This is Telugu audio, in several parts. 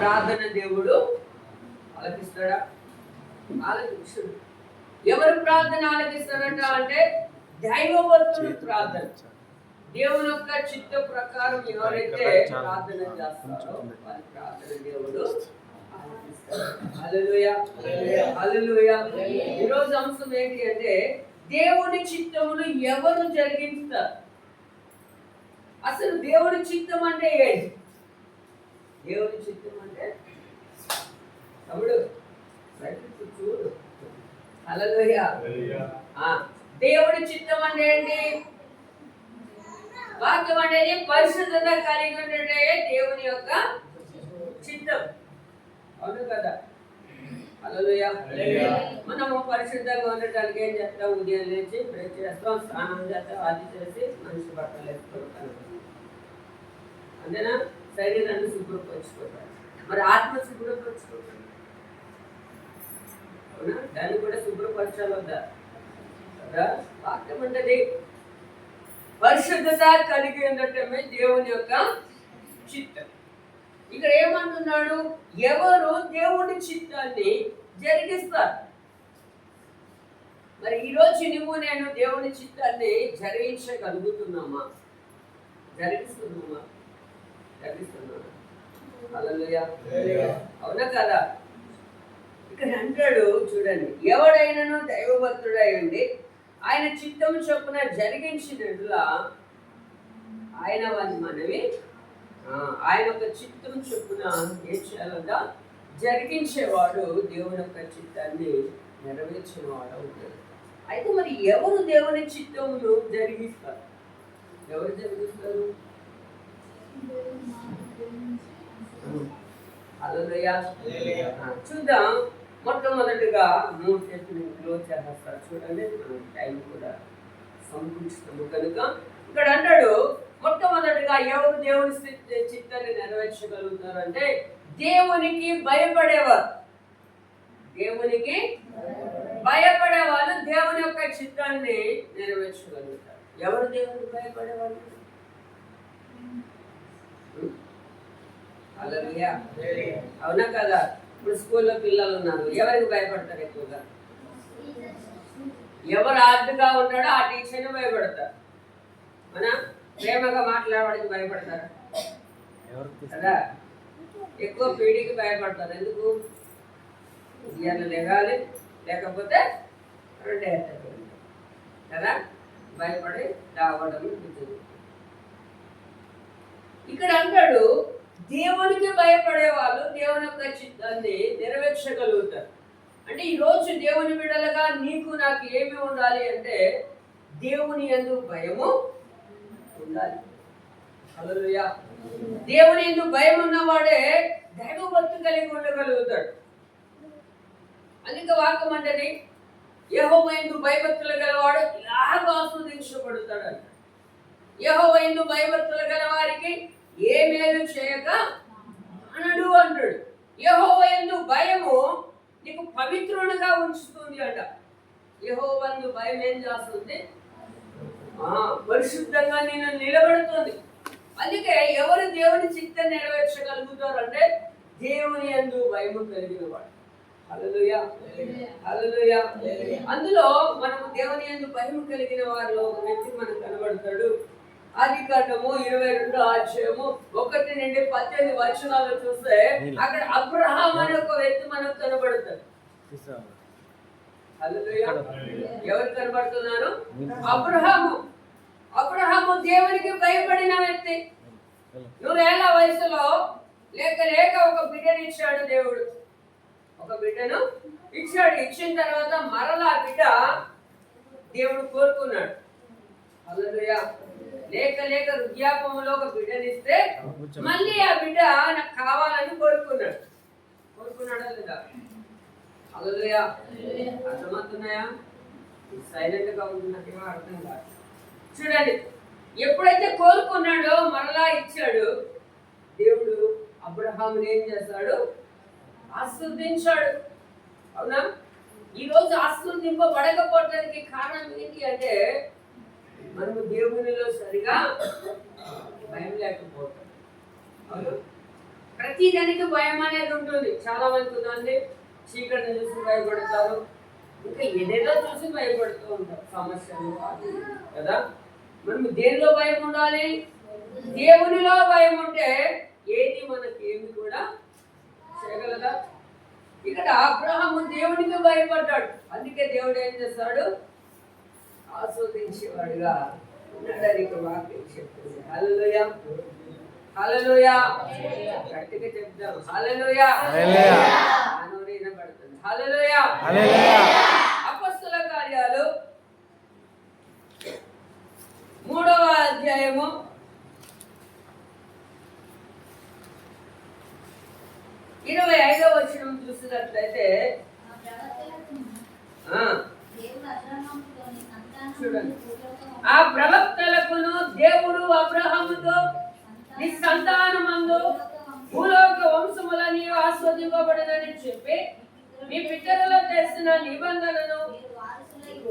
ప్రార్థన దేవుడు ఆలకిస్తాడా? ఆలకిస్తాడు. ఎవరు ప్రార్థన ఆలకిస్తారంట అంటే దైవభక్తుడు ప్రార్థన. దేవుని యొక్క చిత్త ప్రకారం ఎవరైతే ప్రార్థన చేస్తారో వారి ప్రార్థన దేవుడు హల్లెలూయా, హల్లెలూయా. ఈరోజు అంశం ఏంటి అంటే దేవుని చిత్తమును ఎవరు జరిగిస్తారు? అసలు దేవుని చిత్తం అంటే ఏంటి? దేవుని చిత్తం అంటే తమ్ముడు చూడు, హల్లెలూయా. దేవుడి చిత్తం అంటే ఏంటి? వాక్యం అనేది పరిశుద్ధత కలిగి ఉండటే దేవుని యొక్క చిత్తం. అవును కదా? హల్లెలూయా. మనము పరిశుద్ధంగా ఉండటానికి ఏం చేస్తాం? ఉదయం లేచి ప్రే చేస్తాం, స్నానం చేస్తాం, అది చేసి మనిషి బట్టలు వేసుకుంటాం, అంతేనా? శరీరాన్ని శుభ్రపరుచుకుంటాం. మరి ఆత్మ శుభ్రపరుచుకుంటాం, అవునా? దాన్ని కూడా శుభ్రపరచాలి వద్దా కదా? వాక్యం అంటే పరిశుద్ధత కలిగి ఉండటమే దేవుని యొక్క చిత్తం. ఇక్కడ ఏమంటున్నాడు? ఎవరు దేవుని చిత్తాన్ని జరిగిస్తారు? మరి ఈరోజు నువ్వు నేను దేవుని చిత్తాన్ని జరిగించగలుగుతున్నామా? జరిగిస్తున్నామా? హల్లెలూయా. అవునా కదా? ఇక్కడ అంటాడు చూడండి, ఎవడైనాను దైవభక్తుడై ఉండి ఆయన చిత్తం చొప్పున జరిగించినట్లా ఆయన వారి మనవి ఆయన యొక్క చిత్తం చొప్పున ఏం చేయాలంట? జరిగించేవాడు దేవుని యొక్క చిత్తాన్ని నెరవేర్చినవాడు అవుతాడు. అయితే మరి ఎవరు దేవుని చిత్తమును జరిగిస్తారు? ఎవరు జరిగిస్తారు? హల్లెలూయా. చూద్దాం. మొట్టమొదటిగా 3 చేతులు క్లోజ్ చేస్తారు చూడండి, టైం కూడా సంకుచితము కనుక ఇక్కడ అంటాడు మొట్టమొదటిగా ఎవరు దేవుని చిత్తాన్ని నెరవేర్చగలుగుతారు అంటే దేవునికి భయపడేవారు. దేవునికి భయపడే వాళ్ళు దేవుని యొక్క చిత్తాన్ని నెరవేర్చగలుగుతారు. ఎవరు దేవునికి భయపడేవాళ్ళు? హల్లెలూయా. అవునా కదా? ఇప్పుడు స్కూల్లో పిల్లలు ఉన్నారు, ఎవరికి భయపడతారు ఎక్కువగా? ఎవరు ఆర్డుగా ఉంటాడో ఆ టీచర్ని భయపడతారు. మన ప్రేమగా మాట్లాడడానికి భయపడతారు కదా? ఎక్కువ పీడికి భయపడతారు. ఎందుకు? ఇవాళ లెగాలి, లేకపోతే 2 ఏళ్ళు కదా? భయపడి రావడం. ఇక్కడ అంటాడు దేవునికి భయపడే వాళ్ళు దేవుని యొక్క చిత్తాన్ని నెరవేర్చగలుగుతారు. అంటే ఈరోజు దేవుని బిడ్డలుగా నీకు నాకు ఏమి ఉండాలి అంటే దేవుని యందు భయము ఉండాలి. హల్లెలూయా. దేవుని యందు భయం ఉన్నవాడే దైవభక్తి కలిగి ఉండగలుగుతాడు. అందుకే వాక్యం అంటది యెహోవా యందు భయభక్తులు గలవాడు ఇలాగ ఆస్వాదించబడతాడు అంట. యెహోవా యందు భయభక్తులు గల వారికి ఏ మేలు చేయక అనడు అంటాడు. యెహోవా యందు భయము నీకు పవిత్రునిగా ఉంచుతుంది అంట. యెహోవా యందు భయం ఏం చేస్తుంది? పరిశుద్ధంగా నేను నిలబెడుతుంది. అందుకే ఎవరు దేవుని చిత్తం నెరవేర్చగలుగుతారు అంటే దేవుని యందు భయము కలిగిన వాడు. హల్లెలూయా, హల్లెలూయా. అందులో మనము దేవుని యందు భయము కలిగిన వారిలో ఒక వ్యక్తి మనకు కనబడతాడు. ఆదికాండము 22వ అధ్యాయము 1 నుండి 18 వచనాలు చూస్తే అక్కడ అబ్రహాం అనే ఒక వ్యక్తి మనకు కనబడతాడు. హల్లెలూయా. ఎవరు కనబడుతున్నారు? అబ్రహాము. అబ్రహాము దేవునికి భయపడిన వ్యక్తి. 100 ఏళ్ల వయసులో లేక ఒక బిడ్డను ఇచ్చాడు దేవుడు. ఒక బిడ్డను ఇచ్చాడు. ఇచ్చిన తర్వాత మరలా బిడ్డ దేవుడు కోరుకున్నాడు. హల్లెలూయా. లేక వృద్ధాపంలో ఒక బిడ్డనిస్తే మళ్ళీ ఆ బిడ్డ నాకు కావాలని కోరుకున్నాడా లేదా? హల్లెలూయా. అర్థమవుతున్నాయా? సైలెంట్ గా ఉంటున్నట్టుగా అర్థం కాదు. చూడండి, ఎప్పుడైతే కోరుకున్నాడో మరలా ఇచ్చాడు దేవుడు. అబ్రహాముని ఏం చేస్తాడు? ఆశీర్వదించాడు. అవునా? ఈరోజు ఆశీర్వదింపబడకపోవడానికి కారణం ఏంటి అంటే మనము దేవునిలో సరిగా భయం లేకపోతాం. అవును ప్రతి దానికి భయం అనేది ఉంటుంది. చాలా మంది ఉందండి, చీకటిని చూసి భయపడతారు, ఇంకా ఏదేదో చూసి భయపడుతూ ఉంటారు, సమస్యలు కదా. మనం దేనిలో భయం ఉండాలి? దేవునిలో భయం ఉంటే ఏది మనకి ఏమి కూడా చేయగలదా? ఇక్కడ అబ్రహాము దేవునికి భయపడ్డాడు, అందుకే దేవుడు ఏం చేస్తాడు? ఆస్వాదించేవాడుగా ఉన్నాడని వాక్యం చెప్తుంది. హల్లెలూయా, హల్లెలూయా, గట్టిగా చెప్తాం హల్లెలూయా. పడుతుంది హల్లెలూయా. అపొస్తలుల కార్యాలు 3వ అధ్యాయము 25వ వచనం చూసినట్లయితే చూడండి, ఆ ప్రవక్తలకును దేవుడు అబ్రహాముతో నీ సంతానమందు భూలోక వంశములని ఆస్వాదింపబడదని చెప్పి మీ పితరులు చేసిన నిబంధనను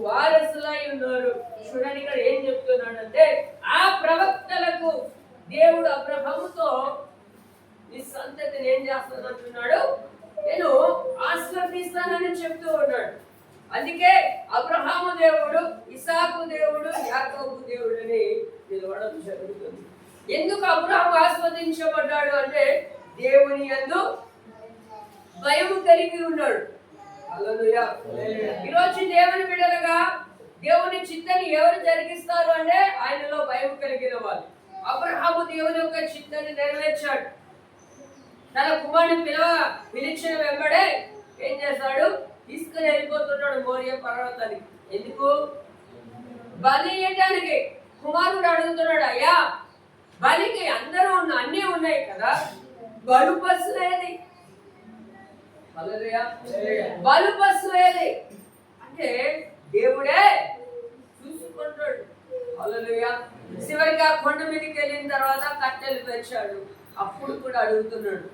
వారసులై ఉన్నారు. చూడండి ఇక్కడ ఏం చెప్తున్నాడంటే, ఆ ప్రవక్తలకు దేవుడు అబ్రహాముతో నీ సంతతిని ఏం చేస్తానంటున్నాడు, నేను ఆశీర్వదిస్తానని చెప్తూ ఉన్నాడు. అందుకే అబ్రహాము దేవుడు, ఇసాకు దేవుడు, యాకోబు దేవుడు అని పిలవడం జరుగుతుంది. ఎందుకు అబ్రహాము ఆస్వాదించబడ్డాడు అంటే దేవుని యందు భయం కలిగి ఉన్నాడు. హల్లెలూయా. ఈరోజు దేవుని బిడ్డలుగా దేవుని చిత్తాన్ని ఎవరు జరిగిస్తారు అంటే ఆయనలో భయం కలిగిన వాళ్ళు. అబ్రహాము దేవుని యొక్క చిత్తాన్ని నెరవేర్చాడు. తన కుమారుని పిలిచిన వెంబడే ఏం చేశాడు? తీసుకుని వెళ్ళిపోతున్నాడు మోరియా పర్వతానికి. ఎందుకు? బలి ఇవ్వడానికి. కుమారుడు అడుగుతున్నాడు, అయ్యా బలికి అందరూ అన్నీ ఉన్నాయి కదా, బలు పశు ఏది? బలు పశు ఏది అంటే దేవుడే చూసుకుంటాడు. హల్లెలూయా. చివరికి ఆ కొండ మీదకి వెళ్ళిన తర్వాత కట్టెలు పెంచాడు. అప్పుడు కూడా అడుగుతున్నాడు,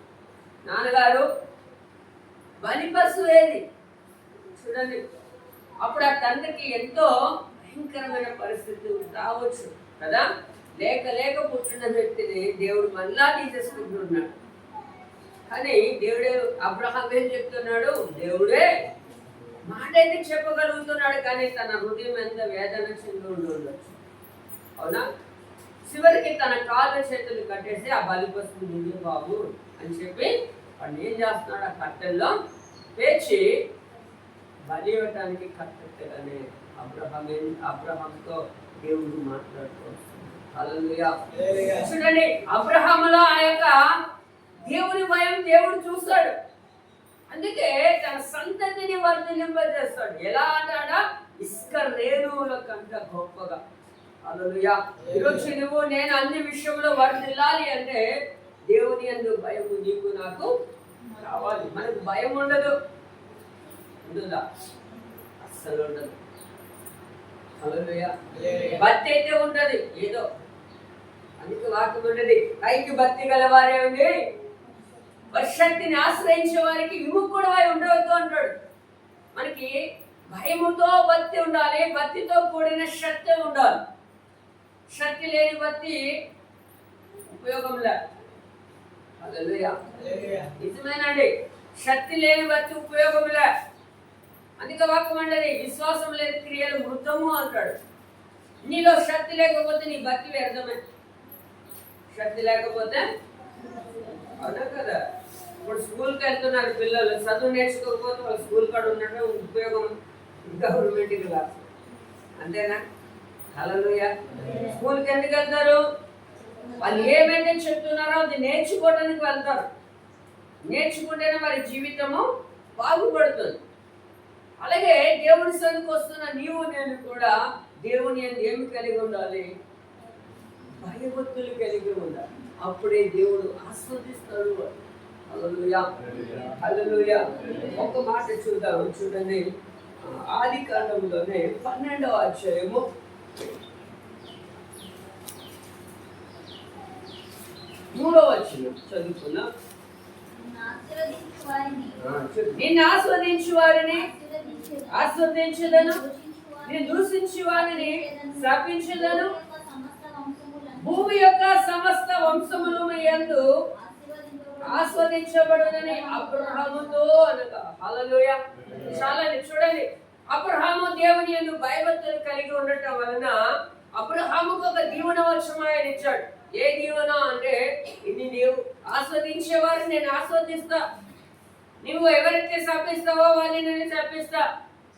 నాన్నగారు బలి పశు ఏది? చూడండి, అప్పుడు ఆ తండ్రికి ఎంతో భయంకరమైన పరిస్థితి రావచ్చు కదా. లేక పుట్టిన వ్యక్తిని దేవుడు మళ్ళా తీసేసుకుంటున్నాడు. కానీ దేవుడే అబ్రహాం ఏం చెప్తున్నాడు? దేవుడే మాట అయితే చెప్పగలుగుతున్నాడు, కానీ తన హృదయం ఎంత వేదన చెంది ఉండవచ్చు. అవునా? చివరికి తన కాళ్ళ చేతులు కట్టేసి ఆ బలి పశువు నిండు బాబు అని చెప్పి వాడిని ఏం చేస్తున్నాడు? ఆ కట్టెల్లో పేర్చి బలి ఇవ్వటానికి కట్టెగానే అబ్రహాంతో దేవుడు మాట్లాడుకోవచ్చు. హల్లెలూయా. చూడండి, అబ్రహాములో ఆ యొక్క దేవుని భయం దేవుడు చూస్తాడు. అందుకే తన సంతతిని వర్ధిల్లింపజేస్తాడు. ఎలా అంటాడా? ఇసుక రేణువుల కంట గొప్పగా. హల్లెలూయా. ఈరోజు నువ్వు నేను అన్ని విషయంలో వర్ధిల్లాలి అంటే దేవుని యందు భయం నీకు నాకు కావాలి. మనకు భయం ఉండదు, ఉంటుందా? అస్సలు ఉండదు. హల్లెలూయా. భక్తి అయితే ఉంటది ఏదో, అందుకే వాక్యం ఉండదు, పైకి భక్తి గలవారే ఉంది శక్తిని ఆశ్రయించే వారికి విముఖుడై ఉండవద్దు అంటాడు. మనకి భయముతో భక్తి ఉండాలి, భక్తితో కూడిన శక్తి ఉండాలి. శక్తి లేని భక్తి ఉపయోగం లేదు. హల్లెలూయా. నిజమేనండి, శక్తి లేని భక్తి ఉపయోగం లేదు. అందుకే వాక్యం అంటది, విశ్వాసం లేని క్రియలు మృతము అంటాడు. నీలో శక్తి లేకపోతే నీ భక్తి వ్యర్థమే. శక్తి లేకపోతే అవునా కదా. ఇప్పుడు స్కూల్కి వెళ్తున్నారు పిల్లలు, చదువు నేర్చుకోకపోతే వాళ్ళు స్కూల్ కాడ ఉన్నట్టు ఉపయోగం గవర్నమెంట్కి కాదు, అంతేనా? హల్లెలూయా. స్కూల్కి ఎందుకు వెళ్తారు? వాళ్ళు ఏమైతే చెప్తున్నారో అది నేర్చుకోవడానికి వెళ్తారు. నేర్చుకుంటేనే వారి జీవితము బాగుపడుతుంది. అలాగే దేవుని సన్నిధికి వస్తున్న నీవు నేను కూడా దేవుని ఏమి కలిగి ఉండాలి? భయభక్తులు కలిగి ఉండాలి. అప్పుడే దేవుడు ఆస్వాదిస్తాడు. హల్లెలూయా, హల్లెలూయా. ఒక మాట చూద్దాం. చూడండి, ఆది కాండంలోనే 12వ అధ్యాయము 3వ వచనం చదువుకున్నాం. నిన్ను ఆస్వాదించు వారిని ఆస్వాదించదను, నేను దూషించు వారిని శపించదను. భూమి యొక్క సమస్త వంశముల యందు ఆస్వాదించబడునని అబ్రహాముతో అనగా. హల్లెలూయా. చాలా చూడండి, అబ్రహాము దేవుని యందు భయభక్తులు కలిగి ఉండటం వలన అబ్రహాముకు ఒక దీవెన వర్షం ఆయన ఇచ్చాడు. ఏ దీవెన అంటే, ఇది నీవు ఆస్వాదించేవారు నేను ఆస్వాదిస్తా, నువ్వు ఎవరైతే శపిస్తావో వాళ్ళని నేను శపిస్తా.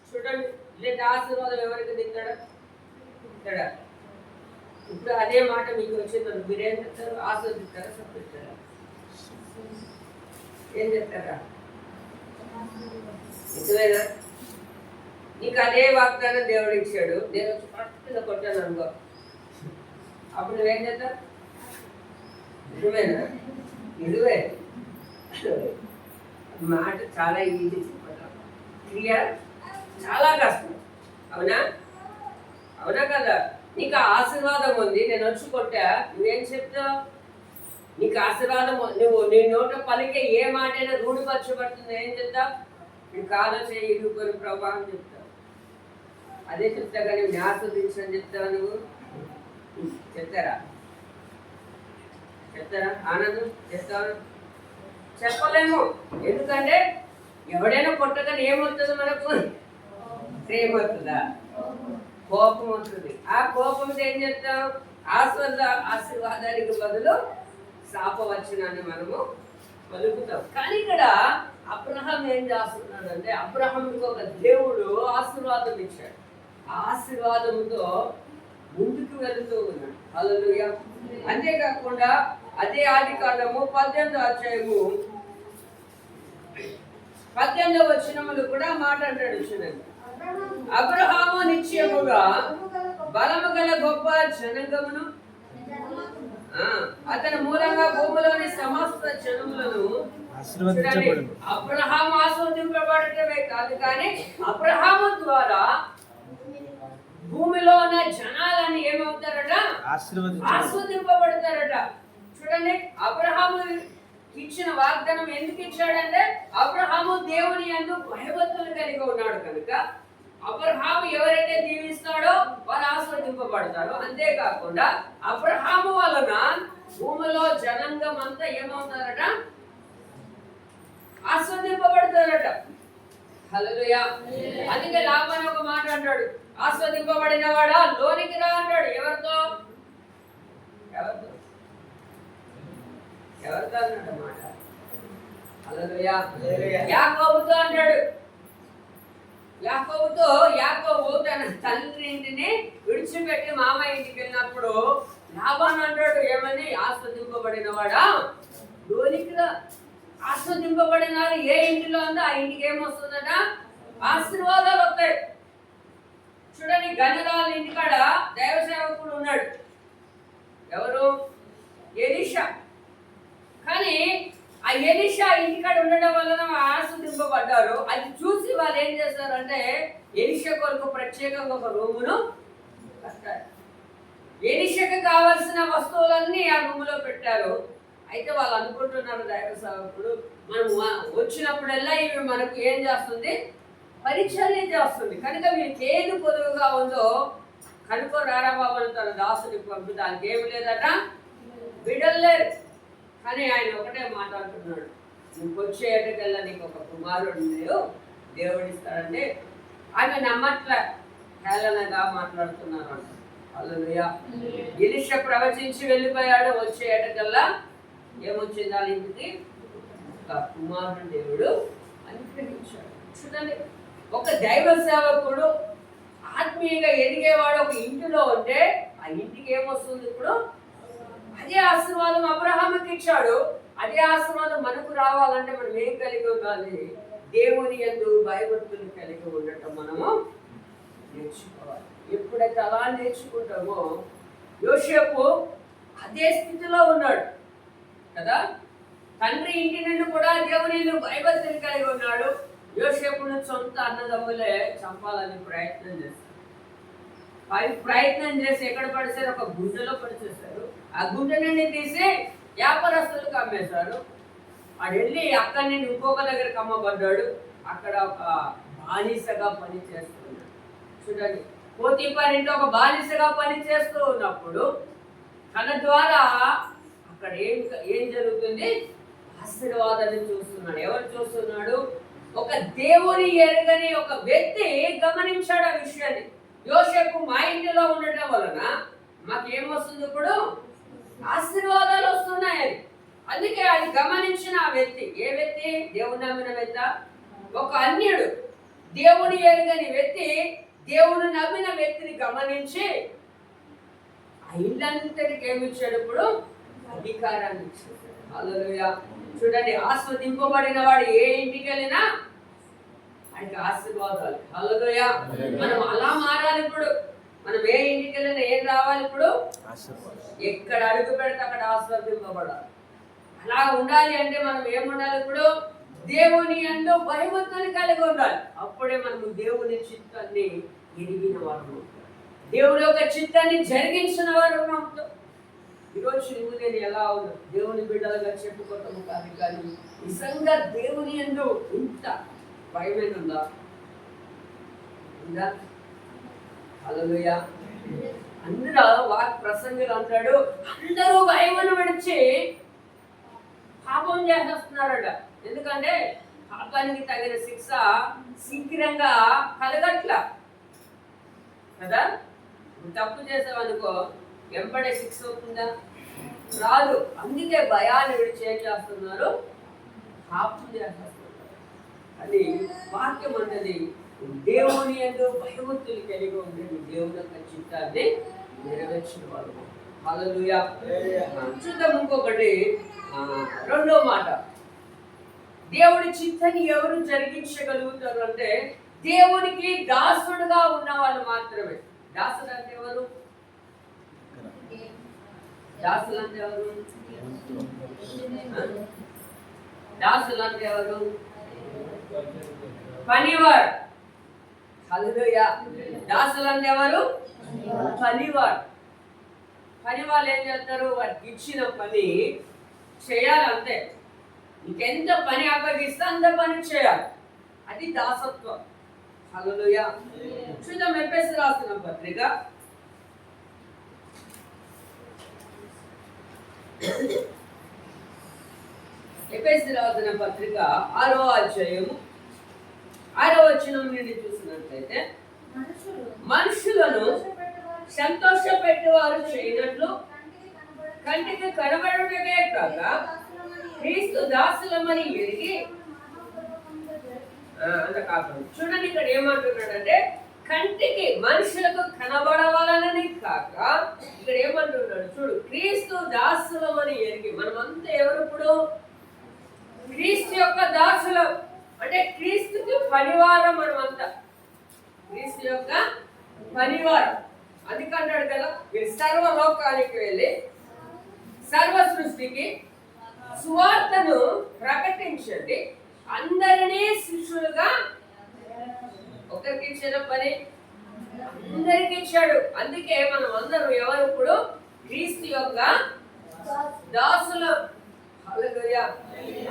చూడండి, ఇలాంటి ఆశీర్వాదం ఎవరికి తింటాడా? తింటాడా? ఇప్పుడు అదే మాట మీకు వచ్చింది, మీరేం చెప్తారు? ఆస్వాదిస్తారా, శపిస్తారా? ఏం చెప్తారా? నిజమేనా? నీకు అదే వాగ్దానం దేవుడు ఇచ్చాడు, నేను వచ్చి పట్టుకుని కొట్టాను అనుకో, అప్పుడు నువ్వేం చేస్తావు? నిజమేనా? నిజమే. మాట చాలా ఈజీ చెప్పడం, క్లియర్ చాలా కష్టం. అవునా? అవునా కదా? నీకు ఆశీర్వాదం ఉంది, నేను వచ్చి కొట్టా, నువ్వేం చెప్తావు? నీకు ఆశీర్వాదం, నువ్వు నీ నోట పలికే ఏ మాట అయినా రూఢిపరచబడుతుంది, ఏం చెప్తావు? నీ కాలం చేయి ఇరుకొని ప్రభావం చెప్తావు. అదే చెప్తా కానీ నేను ఆస్వాదించని చెప్తావా? నువ్వు చెప్తారా? చెప్తారా? ఆనందం చెప్తావా? చెప్పలేము. ఎందుకంటే ఎవడైనా కొట్టగానే ఏమవుతుంది మనకు? ప్రేమ అవుతుందా? కోపం అవుతుంది. ఆ కోపంతో ఏం చేస్తాం? ఆశీర్వాదానికి బదులు శాపవచనాన్ని మనము పలుకుతాం. కానీ ఇక్కడ అబ్రహాం ఏం చేస్తున్నాడు అంటే, అబ్రహాంకి ఒక దేవుడు ఆశీర్వాదం ఇచ్చాడు. ఆ ఆశీర్వాదంతో ముందుకు వెళుతూ ఉన్నాడు. హల్లెలూయా. అంతేకాకుండా అదే ఆదికాండము 18వ అధ్యాయము 18వ వచనములు కూడా మాట్లాడాడు. చూడండి, అబ్రహాము నిశ్చయముగా బలము గల గొప్ప జనాంగమును అతని మూలంగా భూమిలోని సమస్త జనములను. అబ్రహాము ఆస్వాదింపబడటమే కాదు, కానీ అబ్రహాము ద్వారా భూమిలో ఉన్న జనాలని ఏమవుతారట? ఆస్వాదింపబడతారట. చూడండి, అబ్రహాము ఇచ్చిన వాగ్దానం ఎందుకు ఇచ్చాడంటే, అబ్రహాము దేవుని యందు భయభక్తులు కలిగి ఉన్నాడు కనుక అబ్రహాము ఎవరైతే దీవిస్తాడో వారు ఆస్వాదింపబడతారు. అంతేకాకుండా అబ్రహాము వలన భూమిలో జనాంగం అంతా ఏమవుతారట? ఆస్వాదింపబడతారట. హల్లెలూయా. అందుకే లాబాను ఒక మాట అంటాడు, ఆస్వాదింపబడిన వాడా లోనికి రా అంటాడు. ఎవరితో? ఎవరితో? ఎవరితో అన్నాడు మాట? హల్లెలూయా. యాకోబుతో అంటాడు. యాకోబు తన తండ్రి ఇంటిని విడిచిపెట్టి మామయ్య ఇంటికి వెళ్ళినప్పుడు లాబాను అంటాడు, ఏమని? ఆస్వాదింపబడిన వాడా లోనికి రా. ఆస్వాదింపబడిన ఏ ఇంటిలో ఉందో ఆ ఇంటికి ఏమొస్తుందట? ఆశీర్వాదాలు వస్తాయి. చూడండి, గనిరాల ఇంటికాడ దైవ సేవకుడు ఉన్నాడు. ఎవరు? ఎలీషా. కానీ ఆ ఎలీషా ఇంటికాడ ఉండడం వలన ఆస్వాదింపబడ్డారు. అది చూసి వాళ్ళు ఏం చేస్తారంటే, ఎలీషా కొరకు ప్రత్యేకంగా ఒక రూమును కట్టారు. ఎలీషాకి కావాల్సిన వస్తువులన్నీ ఆ రూములో పెట్టారు. అయితే వాళ్ళు అనుకుంటున్నారు, దైవ సేవకుడు మనం వచ్చినప్పుడల్లా ఇవి మనకు ఏం చేస్తుంది? పరిచర్య చేస్తుంది. కనుక వీరికి ఏది పొదువుగా ఉందో కనుకో రారా బాబు తన దాసుని పంపి, దానికి ఏమి లేదట, బిడ్డలు లేరు. కానీ ఆయన ఒకటే మాట్లాడుతున్నాడు, నువ్వు వచ్చేటకల్లా నీకు ఒక కుమారుడు దేవుడిస్తాడండి. ఆమె నమ్మట్ల హేళనగా మాట్లాడుతున్నారు అంట. హల్లెలూయా. ఎలీషా ప్రవచించి వెళ్ళిపోయాడు. వచ్చేటకల్లా ఏమొచ్చింది? వాళ్ళ ఇంటికి ఒక కుమారుడు దేవుడు అనుగ్రహించాడు. చూడండి, ఒక దైవ సేవకుడు ఆత్మీయంగా ఎదిగేవాడు ఒక ఇంటిలో ఉంటే ఆ ఇంటికి ఏమొస్తుంది? ఇప్పుడు అదే ఆశీర్వాదం అబ్రహాముకి ఇచ్చాడు. అదే ఆశీర్వాదం మనకు రావాలంటే మనం ఏం కలిగి ఉండాలి? దేవుని యందు భయభక్తులు కలిగి ఉండటం మనము నేర్చుకోవాలి. ఎప్పుడైతే అలా నేర్చుకుంటామో, యోసేపు అదే స్థితిలో ఉన్నాడు కదా. తండ్రి ఇంటి నుండి కూడా దేవుని భయభక్తులు కలిగి ఉన్నాడు. యోసేపును సొంత అన్నదమ్ములే చంపాలని ప్రయత్నం చేస్తారు. ప్రయత్నం చేసి ఎక్కడ పడిసారు? ఒక గుండెలో పడిచేశారు. ఆ గుండె నుండి తీసి వ్యాపారస్తులకు అమ్మేశారు. వాడు వెళ్ళి అక్కడి నుండి ఇంకొక దగ్గరికి అమ్మబడ్డాడు. అక్కడ ఒక బానిసగా పని చేస్తున్నాడు. చూడండి, పోతీఫర్ ఒక బానిసగా పని చేస్తూ ఉన్నప్పుడు తన ద్వారా అక్కడ ఏం జరుగుతుంది? ఆశీర్వాదాన్ని చూస్తున్నాడు. ఎవరు చూస్తున్నాడు? ఒక దేవుని ఎరగని ఒక వ్యక్తి గమనించాడు ఆ విషయాన్ని. యోసేపు మా ఇంటిలో ఉండటం వలన మాకేమొస్తుంది? ఇప్పుడు ఆశీర్వాదాలు వస్తున్నాయని. అందుకే అది గమనించిన ఆ వ్యక్తి, ఏ వ్యక్తి? దేవుని నమ్మిన వ్యక్తి, ఒక అన్యుడు, దేవుని ఎరగని వ్యక్తి దేవుని నమ్మిన వ్యక్తిని గమనించి ఆ ఇల్లంతటికి ఏమిచ్చాడు? ఇప్పుడు అధికారాన్ని ఇచ్చాడు. హల్లెలూయా. చూడండి, ఆస్వాదింపబడిన వాడు ఏ ఇంటికి వెళ్ళినా ఆయనకి ఆశీర్వాదాలు. హల్లెలూయా. మనం అలా మారాలి. ఇప్పుడు మనం ఏ ఇంటికి వెళ్ళినా ఏం రావాలి? ఇప్పుడు ఎక్కడ అడుగు పెడితే అక్కడ ఆస్వాదింపబడాలి. అలా ఉండాలి అంటే మనం ఏముండాలి? ఇప్పుడు దేవుని యందు భయభక్తులు కలిగి ఉండాలి. అప్పుడే మనము దేవుని చిత్తాన్ని ఎరిగిన వారు, దేవుని యొక్క చిత్తాన్ని జరిగించిన వారు అవుతాం. ఈరోజు నువ్వు నేను ఎలా ఉన్నావు? దేవుని బిడ్డలుగా చెప్పుకోవటము కానీ నిజంగా దేవుని యందు ఇంత భయమేనుందా? ఉందా? హల్లెలూయా. అందరూ వారి ప్రసంగులు అంటాడు, అందరూ భయమును విడిచి పాపం చేసేస్తున్నారట. ఎందుకంటే పాపానికి తగిన శిక్ష శీఘ్రంగా కలగట్లా కదా. తప్పు చేసావనుకో వెంబడే శిక్ష అవుతుందా? రాదు. అందుకే భయాన్ని విడిచి ఏం చేస్తున్నారు? పాపం చేసేస్తున్నారు. అది వాక్యం అన్నది దేవుని యందు భయభక్తులు కలిగి ఉండేది దేవుని యొక్క చిత్తాన్ని నెరవేర్చిన వాళ్ళు. హల్లెలూయా. చూద్దాం ఇంకొకటి, రెండో మాట. దేవుడి చిత్తాన్ని ఎవరు జరిగించగలుగుతారు అంటే దేవునికి దాసుడుగా ఉన్న వాళ్ళు మాత్రమే. దాసుడు అంటే ఎవరు? దాసులు అంటే ఎవరు? దాసులు అంటే ఎవరు? పనివాడు. హల్లెలూయా. దాసులు అంటే ఎవరు? పనివాడు. పని వాళ్ళు ఏం చేస్తారు? వారికి ఇచ్చిన పని చేయాలి అంతే. ఇంకెంత పని అప్పగిస్తే అంత పని చేయాలి. అది దాసత్వం. హల్లెలూయా. చూద్దాం ఎఫెసీ రాసిన పత్రిక ఎఫెసీ రాసిన పత్రిక 6వ అధ్యాయము 6వ వచనం నుండి చూసినట్లయితే, మనుషులను సంతోషపెట్టేవారు చేయనట్లు కంటికి కనబడుటకే కాక క్రీస్తు దాసులమని ఎరిగి అంత కాకుండా. చూడండి, ఇక్కడ ఏమంటున్నాడంటే కంటికి మనుషులకు కనబడవాలని కాక ఇక్కడ ఏమంటున్నాడు? చూడు, క్రీస్తు దాసులమని ఎరిగి. మనమంతా ఎవరు? ఇప్పుడు క్రీస్తు యొక్క దాసులం. అంటే క్రీస్తుకి పనివారం. మనమంతా క్రీస్తు యొక్క పనివారం. అందుకంటాడు కదా, మీరు సర్వలోకానికి వెళ్ళి సర్వ సృష్టికి సువార్తను ప్రకటించండి, అందరినీ శిష్యులుగా. ఒకరికి ఇచ్చిన పని అందరికి ఇచ్చాడు. అందుకే మనం అందరం ఎవరు? ఇప్పుడు క్రీస్తు యొక్క దాసులు. హల్లెలూయా.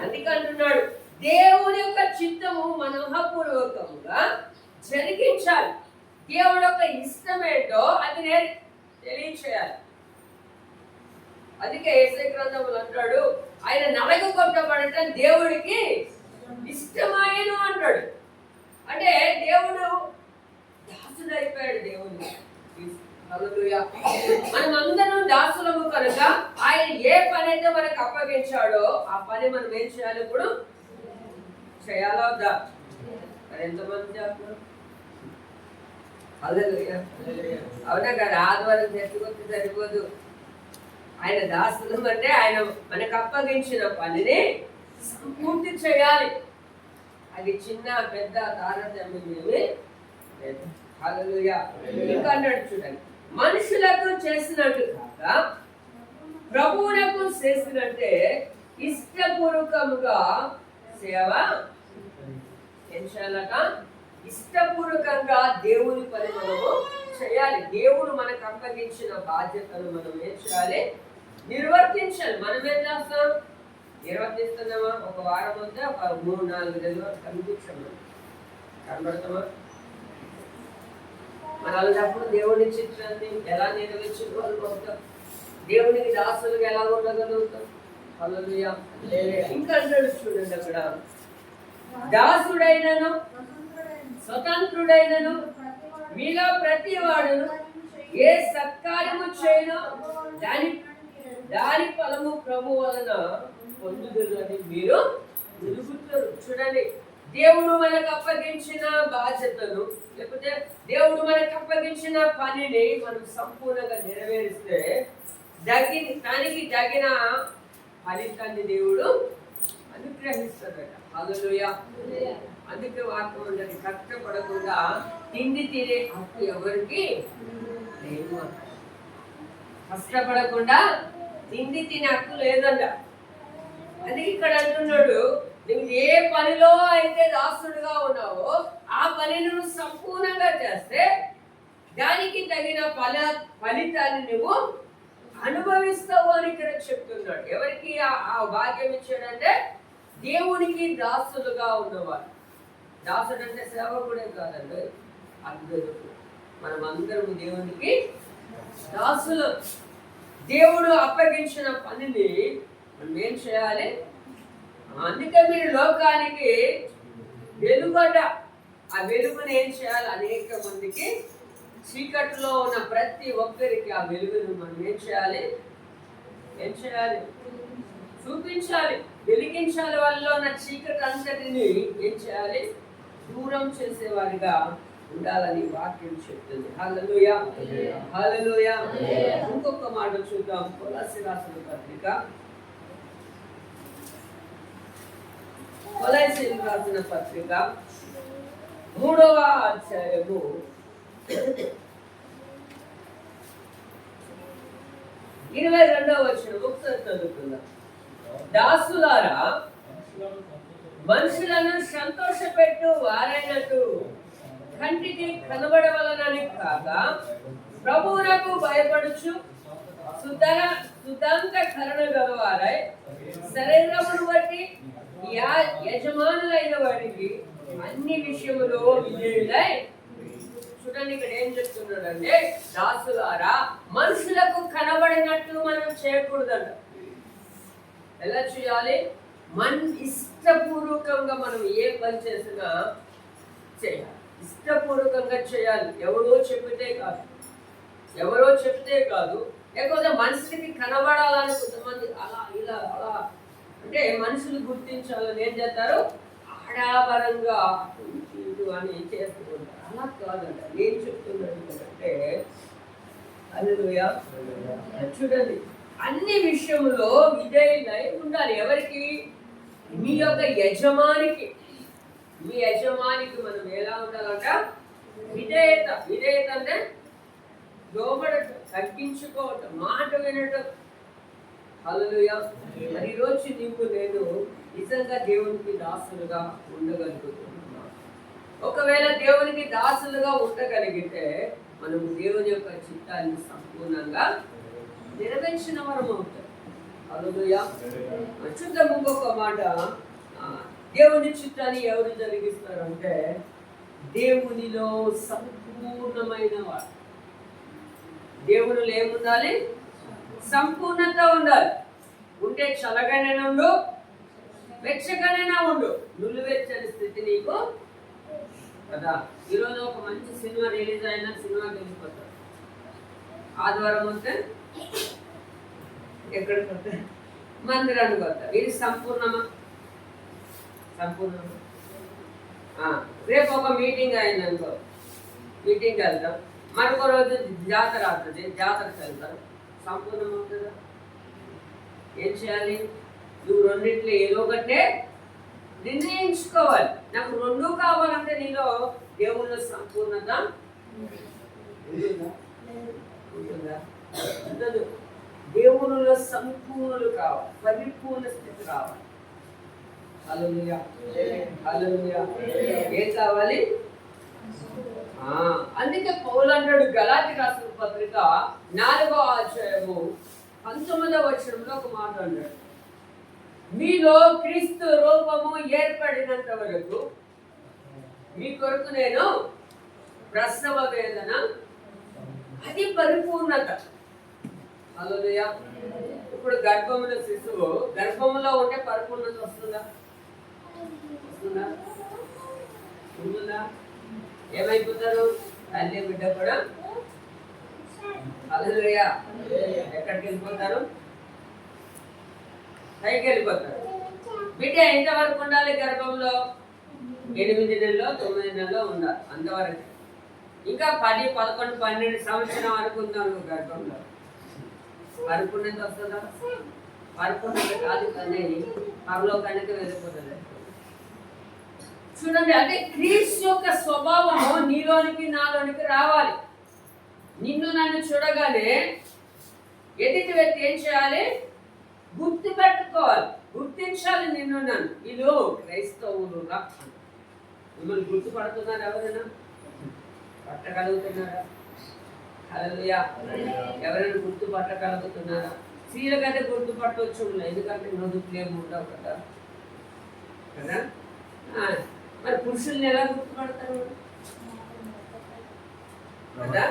అందుకంటున్నాడు దేవుని యొక్క చిత్తము మనోహపూర్వకముగా జరిగించాలి. దేవుడు యొక్క ఇష్టమేంటో అది తెలియచేయాలి. అందుకే యేసయ్య గ్రంథములు అంటాడు, ఆయన నలగొట్టబడటం దేవుడికి ఇష్టమాయను అంటాడు. అంటే దేవుడు దాసుడు అయిపోయాడు దేవుని. హల్లెలూయా. మనం అందరం దాసులము కనుక ఆయన ఏ పని అయితే మనకు అప్పగించాడో ఆ పని మనం ఏం చేయాలి? ఇప్పుడు చేయాలా వద్దా? మరి ఎంతమంది చేస్తున్నారు? హల్లెలూయా. అవునా కదా? ఆదివారం తెచ్చుకొచ్చి సరిపోదు. ఆయన దాసులం అంటే ఆయన మనకు అప్పగించిన పనిని పూర్తి చేయాలి. అది చిన్న పెద్ద తారతమ్యం ఏమి లేదు. హల్లెలూయా. ఇంకా అన్నాడు చూడండి, మనుషులకు చేసినట్టు కాక ప్రభువులకు చేసినట్టే ఇష్టపూర్వకముగా సేవ ఏం చేయాలట? ఇష్టపూర్వకంగా దేవుని పని మనము చేయాలి. దేవుడు మనకు అప్పగించిన బాధ్యతను మనం ఏం చేయాలి? నిర్వర్తించాలి. మనం ఏం చేస్తాం? నిర్వర్తిస్తున్నామా? ఒక వారం అంతా ఒక 3-4 నెలలు కనిపించాము, కనబడతామా? మన అలాంటప్పుడు దేవుని చిత్రాన్ని ఎలా నెరవేర్చుకోగలుగుతాం? దేవునికి దాసులుగా ఎలా ఉండగలుగుతాం? హల్లెలూయా. ఇంకా అంటాడు చూడండి అక్కడ, దాసుడైనను స్వతంత్రుడైనను మీలో ప్రతి వాడును ఏ సత్కార్యము చేయను దాని ఫలము ప్రభు వలన పొందుదురు అని మీరు ఎరుగుతారు. చూడండి, దేవుడు మనకు అప్పగించిన బాధ్యతను, లేకపోతే దేవుడు మనకు అప్పగించిన పనిని మనం సంపూర్ణంగా నెరవేరిస్తే దానికి తగిన ఫలితాన్ని దేవుడు అనుగ్రహిస్తాడట. హల్లెలూయా. అందుకే వాక్యం ఉండదు, కష్టపడకుండా తిండి తినే హక్కు ఎవరికి లేదు. కష్టపడకుండా తిండి తినే హక్కు లేదంట. అది ఇక్కడ అంటున్నాడు, నువ్వు ఏ పనిలో అయితే దాసుడుగా ఉన్నావో ఆ పనిని నువ్వు సంపూర్ణంగా చేస్తే దానికి తగిన ఫలితాన్ని నువ్వు అనుభవిస్తావు అని ఇక్కడ చెప్తున్నాడు. ఎవరికి ఆ భాగ్యం ఇచ్చాడంటే దేవునికి దాసులుగా ఉన్నవాడు. దాసుడు అంటే సేవకుడే కాదండి, అందరూ మనం అందరం దేవునికి దాసులు. దేవుడు అప్పగించిన పనిని మనం ఏం చేయాలి? అందుకే మీరు లోకానికి వెలుగట. ఆ వెలుగుని ఏం చేయాలి? అనేక మందికి, చీకట్లో ఉన్న ప్రతి ఒక్కరికి ఆ వెలుగును మనం ఏం చేయాలి? చూపించాలి, వెలిగించాలి. వాళ్ళలో ఉన్న చీకటి అంతటిని ఏం చేయాలి? దూరం చేసేవారిగా ఉండాలని వాక్యం చెప్తుంది. హల్లెలూయా, హల్లెలూయా. ఇంకొక మాట చూద్దాం. కొలస్సీ రాసిన పత్రిక, కొలస్సీయులకు రాసిన పత్రిక 3వ అధ్యాయము 22వ వచనం ఒకసారి చదువుకుందాం. దాసులారా, మనుషులను సంతోషపెట్టు వారైనట్టు కంటికి కనబడవలనని కాక ప్రభువునకు భయపడుచు సుతాంతకరణ గలవారై శరీరమును బట్టి యజమానులైన వారికి అన్ని విషయములో విజయులై. చూడండి, ఇక్కడ ఏం చెప్తున్నాడంటే, దాసులారా, మనుషులకు కనబడినట్టు మనం చేయకూడదంట. ఎలా చేయాలి? ఇష్టపూర్వకంగా మనం ఏ పని చేసినా చేయాలి, ఇష్టపూర్వకంగా చేయాలి. ఎవరో చెప్తే కాదు, లేకపోతే మనుషులకి కనబడాలని కొంతమంది అలా ఇలా అలా అంటే మనుషులు గుర్తించాలని ఏం చేస్తారు? ఆడాభరంగా అని చేస్తూ ఉంటారు. అలా కాదంట. ఏం చెప్తున్నాడు అంటే, హల్లెలూయా, చూడండి, అన్ని విషయంలో విధేయులై ఉండాలి. ఎవరికి? మీ యొక్క యజమానికి. మీ యజమానికి మనం ఎలా ఉండాలంట? విధేయత అంటే లోబడటం, తగ్గించుకోవటం, మాట వినటం. హల్లెలూయా. మరి ఈరోజు నేను నిజంగా దేవునికి దాసులుగా ఉండగలుగుతున్నా. ఒకవేళ దేవునికి దాసులుగా ఉండగలిగితే మనం దేవుని యొక్క చిత్తాన్ని సంపూర్ణంగా నెరవేర్చిన వరం అవుతాం. హల్లెలూయా. చూద్దాం ఇంకొక మాట. దేవుని చిత్తాన్ని ఎవరు జరిగిస్తారంటే దేవునిలో సంపూర్ణమైన వాడు. దేవునిలో ఏముండాలి? సంపూర్ణత ఉండాలి. ఉంటే చల్లగానే ఉండు, వెచ్చగానైనా ఉండు, నులివెచ్చని స్థితి నీకు కదా. ఈరోజు ఒక మంచి సినిమా రిలీజ్ అయినా సినిమాకి వెళ్ళిపోతాడు. ఆదివారం వస్తే ఎక్కడికి వస్తాయి? మందిరానికి వస్తారు. ఇది సంపూర్ణమా? రేపు ఒక మీటింగ్ అయిందనుకో, మీటింగ్కి వెళ్తాం. మరొక రోజు జాతర అవుతుంది, జాతరకు వెళ్తాం. సంపూర్ణం అవుతుందా? ఏం చేయాలి? నువ్వు రెండింటిలో ఏదో ఒకటే నిర్ణయించుకోవాలి. నాకు రెండు కావాలంటే నీలో దేవుళ్ళ సంపూర్ణత ఉంటుందా? ఉండదు. దేవుళ్ళలో సంపూర్ణలు కావాలి, పరిపూర్ణ స్థితి కావాలి. హల్లెలూయా, హల్లెలూయా. ఏం కావాలి? అందుకే పౌలు అంటాడు గలాతీ రాసిన పత్రిక 4వ అధ్యాయము 19వ వచనంలో ఒక మాట అన్నాడు, మీలో క్రీస్తు రూపము ఏర్పడినంత వరకు మీ కొరకు నేను ప్రసవ వేదన, అది పరిపూర్ణత. హల్లెలూయా. ఇప్పుడు గర్భంలో శిశువు గర్భంలో ఉంటే పరిపూర్ణత వస్తుందా? వస్తుందా? ఉంటుందా? ఏమైపోతారు? తల్లి బిడ్డ కూడా హల్లెలూయా ఎక్కడికి వెళ్ళిపోతారు? పైకి వెళ్ళిపోతారు. బిడ్డ ఎంతవరకు ఉండాలి గర్భంలో? 8 నెలల్లో 9 నెలల్లో ఉండాలి, అంతవరకు. ఇంకా 10, 11, 12 సంవత్సరం వరకు ఉందాం గర్భంలో. పరిపూర్ణత వస్తుందా? పరిపూర్ణత కాదు, కానీ పరలోకానికి వెళ్ళిపోతుంది. చూడండి, అంటే క్రీస్తు యొక్క స్వభావము నీలోనికి నాలోనికి రావాలి. నిన్ను నన్ను చూడగానే ఎదుటి వ్యక్తి ఏం చేయాలి? గుర్తు పెట్టుకోవాలి, గుర్తించాలి నిన్ను నన్ను. వీళ్ళు క్రైస్తవులు మిమ్మల్ని గుర్తుపడుతున్నారు? ఎవరైనా పట్టగలుగుతున్నారా? హల్లెలూయా. ఎవరైనా గుర్తుపట్టగలుగుతున్నారా? స్త్రీలకైతే గుర్తుపట్టవచ్చు, ఎందుకంటే నొదుపులేము ఉండవు కదా. మరి పురుషుల్ని ఎలా గుర్తుపడతారు కదా?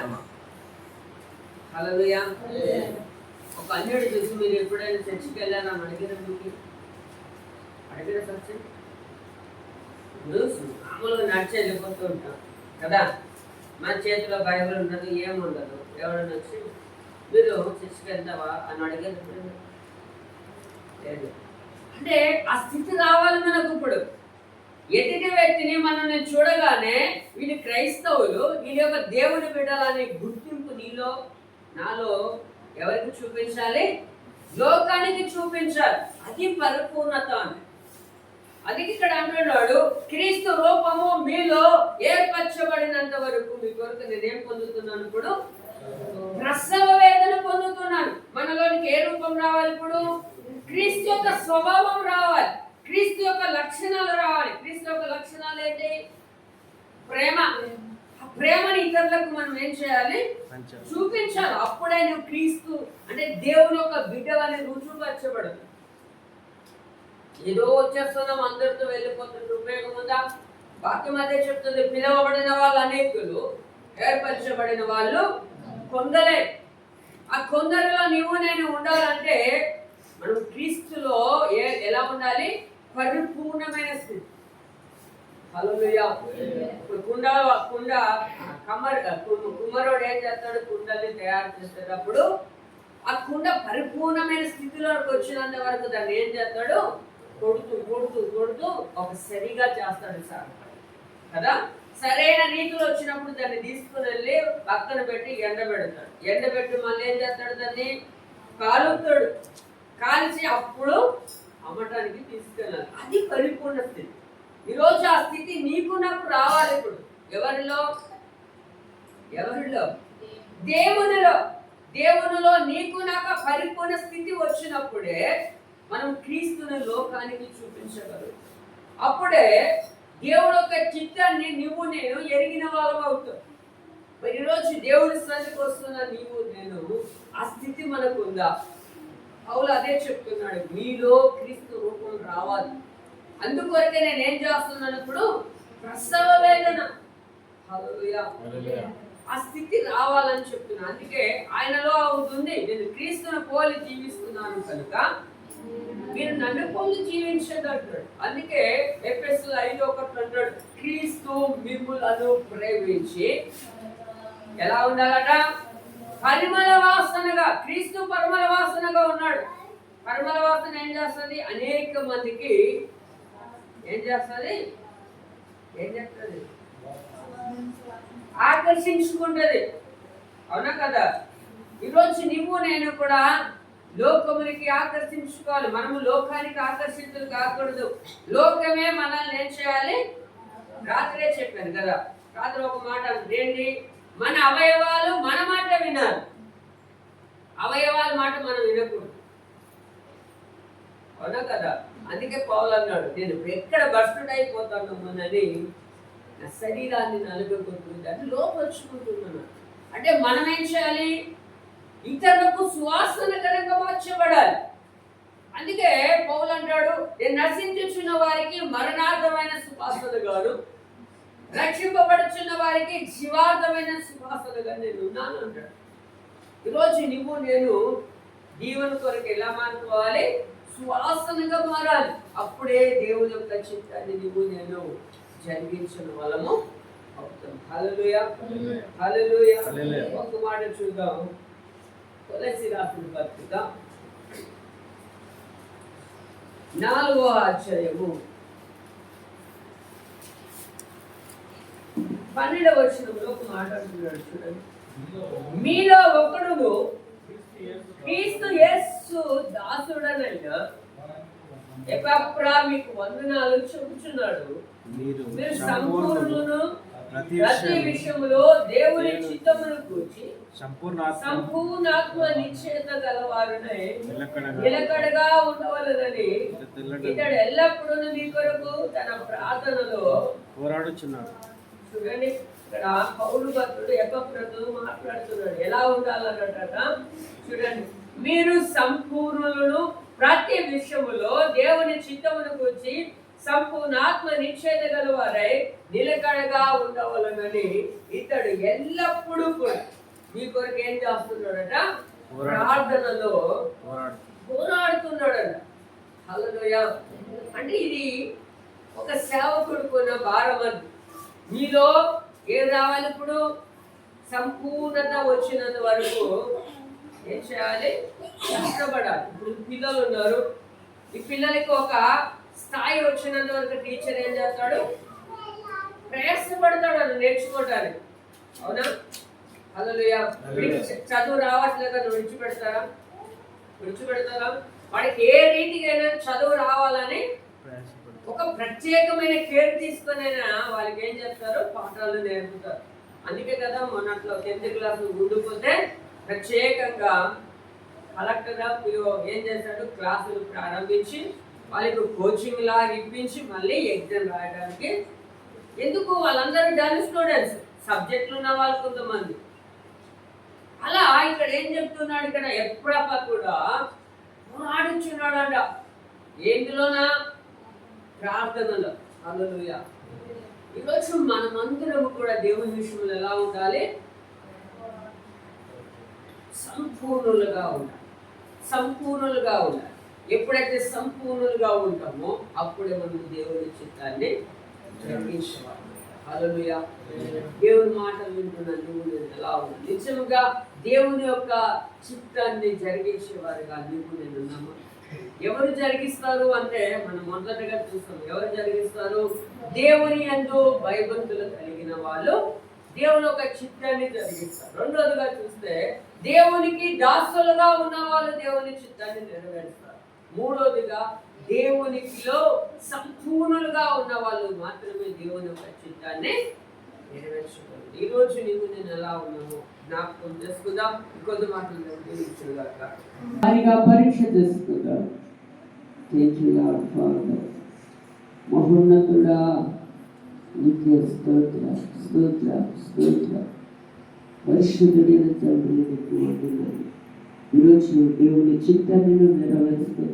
హల్లెలూయా. ఒక అన్యుడు చూసి మీరు ఎప్పుడైనా చర్చికి వెళ్ళారా అని అడిగిన సత్యం మామూలుగా నడిచి వెళ్ళిపోతూ ఉంటాం కదా. మన చేతిలో బైబిల్ ఉండదు, ఏముండదు. ఎవరైనా వచ్చి మీరు చర్చికి వెళ్తావా అని అడిగేది లేదు. అంటే ఆ స్థితి రావాలి మనకు. ఇప్పుడు ఎదుటి వ్యక్తిని మనం చూడగానే వీళ్ళు క్రైస్తవులు, వీళ్ళ యొక్క దేవుని బిడ్డలనే గుర్తింపు నీలో నాలో ఎవరికి చూపించాలి? లోకానికి చూపించాలి. అది పరిపూర్ణత. అది ఇక్కడ అంటున్నాడు, క్రీస్తు రూపము మీలో ఏర్పరచబడినంత వరకు మీ కొరకు నేనేం పొందుతున్నాను? ఇప్పుడు ప్రసవ వేదన పొందుతున్నాను. మనలోనికి ఏ రూపం రావాలి? ఇప్పుడు క్రీస్తు యొక్క స్వభావం రావాలి, క్రీస్తు యొక్క లక్షణాలు రావాలి. క్రీస్తు యొక్క లక్షణాలు ఏంటి? ప్రేమ. ఆ ప్రేమని ఇతరులకు మనం ఏం చేయాలి? చూపించాలి. అప్పుడే నువ్వు క్రీస్తు అంటే దేవుని యొక్క బిడ్డవని రుజువుపరచబడదు. ఏదో వచ్చేస్తున్నాం, అందరితో వెళ్ళిపోతుంది, ఉపయోగం ఉందా? వాక్యం అదే చెప్తుంది, పిలువబడిన వాళ్ళు అనేకులు, ఏర్పరచబడిన వాళ్ళు కొందరే. ఆ కొందరిలో నువ్వు నేను ఉండాలంటే మనం క్రీస్తులో ఎలా ఉండాలి? పరిపూర్ణమైన స్థితి. హల్లెలూయా. ఇప్పుడు కుమ్మరోడు ఏం చేస్తాడు? కుండల్ని తయారు చేసేటప్పుడు ఆ కుండ పరిపూర్ణమైన స్థితిలోకి వచ్చినంత వరకు దాన్ని ఏం చేస్తాడు? కొడుతూ కొడుతూ కొడుతూ ఒక సరిగా చేస్తాడు సార్ కదా. సరైన రీతిలో వచ్చినప్పుడు దాన్ని తీసుకుని వెళ్ళి పక్కన పెట్టి ఎండబెడతాడు. ఎండబెట్టి మళ్ళీ ఏం చేస్తాడు? దాన్ని కాలుతాడు. కాల్చి అప్పుడు అమ్మటానికి తీసుకెళ్ళాలి. అది పరిపూర్ణ స్థితి. ఈరోజు ఆ స్థితి నీకు నాకు రావాలి. ఇప్పుడు ఎవరిలో? దేవునిలో. దేవునిలో నీకు నాకు పరిపూర్ణ స్థితి వచ్చినప్పుడే మనం క్రీస్తుని లోకానికి చూపించగలరు. అప్పుడే దేవుడు యొక్క చిత్తాన్ని నువ్వు నేను ఎరిగిన వాళ్ళం అవుతాం. మరి ఈరోజు దేవుడి సన్నిధికి వస్తున్న నీవు నేను ఆ స్థితి మనకు ఉందా? పౌలు అదే చెప్తున్నాడు, మీలో క్రీస్తు రూపం రావాలి. అందుకొరకే నేను ఏం చేస్తున్నాను? ఇప్పుడు ప్రసవ వేదన. హల్లెలూయా. ఆ స్థితి రావాలని చెప్తున్నాను. అందుకే ఆయనలో అవుతుంది, నేను క్రీస్తుని పోలి జీవిస్తున్నాను కనుక మీరు నన్ను పోలి జీవించండి అంటాడు. అందుకే ఎఫెసీయులు 5:1 అంటాడు, క్రీస్తు మిమ్ములను ప్రేమించి ఎలా ఉండాలట? పరిమళ వాసనగా. క్రీస్తు పరిమళ వాసనగా ఉన్నాడు. పరిమళ వాసన ఏం చేస్తుంది? అనేక మందికి ఏం చేస్తుంది? ఆకర్షించుకుంటది. అవునా కదా? ఈరోజు నువ్వు నేను కూడా లోకమునికి ఆకర్షించుకోవాలి. మనము లోకానికి ఆకర్షితులు కాకూడదు. లోకమే మనల్ని ఏం చేయాలి? రాత్రే చెప్పాను కదా, రాత్రి ఒక మాట ఏంటి? మన అవయవాలు మన మాట వినాలి, అవయవాల మాట మనం వినకూడదు. అవునా కదా? అందుకే పౌలు అన్నాడు, నేను ఎక్కడ భ్రష్టుడైపోతానని నా శరీరాన్ని నలుగుకుంటుంది, దాన్ని లోపరుచుకుంటున్నాను. అంటే మనం ఏం చేయాలి? ఇతరులకు సువాసనకరంగా మార్చబడాలి. అందుకే పౌలు అంటాడు, నేను నశించుచున్న వారికి మరణార్థమైన సువాసనగాను, రక్షింపబడుచున్న వారికి జీవార్థమైన సువాసనగా నేను ఉన్నాను అంటాడు. ఈరోజు నువ్వు నేను దీవెన కొరకు ఎలా మారుకోవాలి? సువాసనగా మారాలి. అప్పుడే దేవుని యొక్క చిత్తాన్ని నువ్వు నేను జరిగించిన వాళ్ళము అవుతాం. హల్లెలూయా, హల్లెలూయా. ఒక మాట చూద్దాం. కొలస్సీ రాసిన పత్రిక 4వ అధ్యాయము 12వ వచనంలో ఒక మాట అంటున్నాడు చూడండి. మీలో ఒకడు క్రీస్తు యేసు దాసుడనగా ఎపఫ్రా మీకు వందనాలు చెబుతున్నాడు. మీరు సంపూర్ణులను ప్రతి విషయంలో దేవుని చిత్తమును కూర్చి సంపూర్ణాత్మ నిశ్చయత గలవారునే నిలకడగా ఉండవలెనని ఇతడు ఎల్లప్పుడూ మీ కొరకు తన ప్రార్థనలో పోరాడుచున్నాడు. చూడండి, ఇక్కడ పౌలు భక్తుడు ఎపఫ్రాతో మాట్లాడుతున్నాడు. ఎలా ఉండాలన్నట చూడండి. మీరు సంపూర్ణులను ప్రతి విషయములో దేవుని చిత్తమును కూర్చి సంపూర్ణాత్మ నిశ్చయత గలవారై నిలకడగా ఉండవలనని ఇతడు ఎల్లప్పుడూ కూడా మీ కొరకు ఏం చేస్తున్నాడట? ప్రార్థనలో పోరాడుతున్నాడట. హల్లెలూయా. అంటే ఇది ఒక సేవకుడుకున్న భారం. అని మీలో ఏం రావాలి? ఇప్పుడు సంపూర్ణత వచ్చినంత వరకు ఏం చేయాలి? కష్టపడాలి. ఇప్పుడు పిల్లలు ఉన్నారు. ఈ పిల్లలకి ఒక స్థాయి వచ్చినంత వరకు టీచర్ ఏం చేస్తాడు? ప్రయాసపడతాడు అని నేర్చుకోవటానికి. అవునా? హల్లెలూయా. చదువు రావట్లేదా? విడిచిపెడతారా? వాడికి ఏ రీతికైనా చదువు రావాలని ఒక ప్రత్యేకమైన కేర్ తీసుకునైనా వాళ్ళకి ఏం చేస్తారు? పాఠాలు నేర్పుతారు. అందుకే కదా మొన్నట్లో 10th క్లాస్ ఉండిపోతే ప్రత్యేకంగా కలెక్టర్ ఏం చేశాడు? క్లాసులు ప్రారంభించి వాళ్ళకి కోచింగ్ లాగా ఇప్పించి మళ్ళీ ఎగ్జామ్ రాయడానికి. ఎందుకు? వాళ్ళందరూ డల్ స్టూడెంట్స్, సబ్జెక్టులు ఉన్న వాళ్ళు కొంతమంది. అలా ఇక్కడ ఏం చెప్తున్నాడు? ఇక్కడ ఎప్పుడప్ప కూడా పోరాడుచున్నాడంట. ఎందులోనా? ప్రార్థనలో. హల్లెలూయా. ఈరోజు మనమందరం కూడా దేవుని విషయంలో ఎలా ఉండాలి? సంపూర్ణులుగా ఉండాలి. సంపూర్ణులుగా ఉండాలి. ఎప్పుడైతే సంపూర్ణులుగా ఉంటామో అప్పుడే మనం దేవుని చిత్తాన్ని జరిగించేవాళ్ళం. హల్లెలూయా. దేవుని మాటలు వింటున్న నువ్వు నేను ఎలా ఉంది? నిజంగా దేవుని యొక్క చిత్తాన్ని జరిగించేవారుగా నువ్వు నేను ఉన్నాము. ఎవరు జరిగిస్తారు అంటే మనం మొదటగా చూస్తాం. ఎవరు జరిగిస్తారు? దేవుని యందు భయభక్తులు కలిగిన వాళ్ళు దేవుని యొక్క చిత్తాన్ని జరిగిస్తారు. రెండోదిగా చూస్తే దేవునికి దాసులుగా ఉన్న వాళ్ళు దేవుని చిత్తాన్ని నెరవేరుస్తారు. మూడోదిగా దేవునికిలో సంపూర్ణులుగా ఉన్న వాళ్ళు మాత్రమే దేవుని యొక్క చిత్తాన్ని నెరవేర్చుకోవాలి. ఈరోజు నీవు నేను ఎలా ఉన్నాము జ్ఞాపకం చేసుకుందాం. ఇంకొద్ది మాటలు పరీక్ష చేసుకుందాం. మహోన్నతుడా నీకే స్తోత్ర స్తోత్ర స్తోత్ర. పరిశుద్ధుడైన తండ్రి నీకు వందనాలు. ఈరోజు దేవుని చిత్తాన్ని నెరవేరుస్తూ